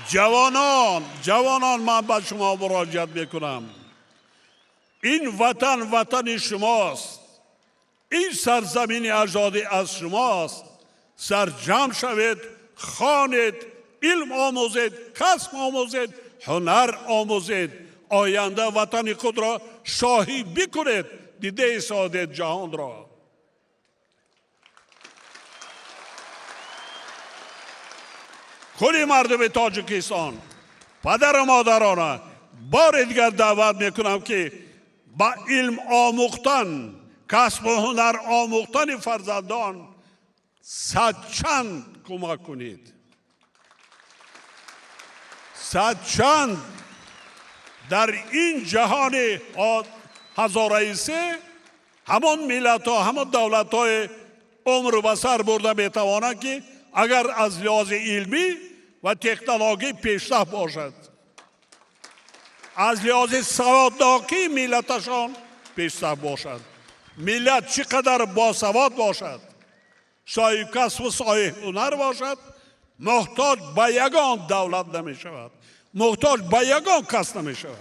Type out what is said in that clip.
جوانان من به شما مراجعت میکنم. این وطن شماست. این سرزمین اجدادی از شماست. سرجم شوید، خوانید، علم آموزید، کسب آموزید، هنر آموزید. آینده وطن خود را شاهی بکنید، دیده سعادت جهان را. کلی مردم تاجیکستان، پدر و مادران، بار دیگر دعوت میکنم که با علم آموختن، کسب و هنر آموختن فرزندان صدچند کمک کنید. صدچند در این جهان هزاره سه همان ملت ها، همان دولت های عمر و بسر برده میتوانند که اگر از لحاظ علمی و تکنولوژی پیشرفت باشد، از لحاظ سوادناکی ملتشان پیشرفت باشد. ملت چقدر باسواد باشد، صاحب کسب و صاحب هنر باشد، محتاج به یگان دولت نمی شود، محتاج به یگان کس نمی شود.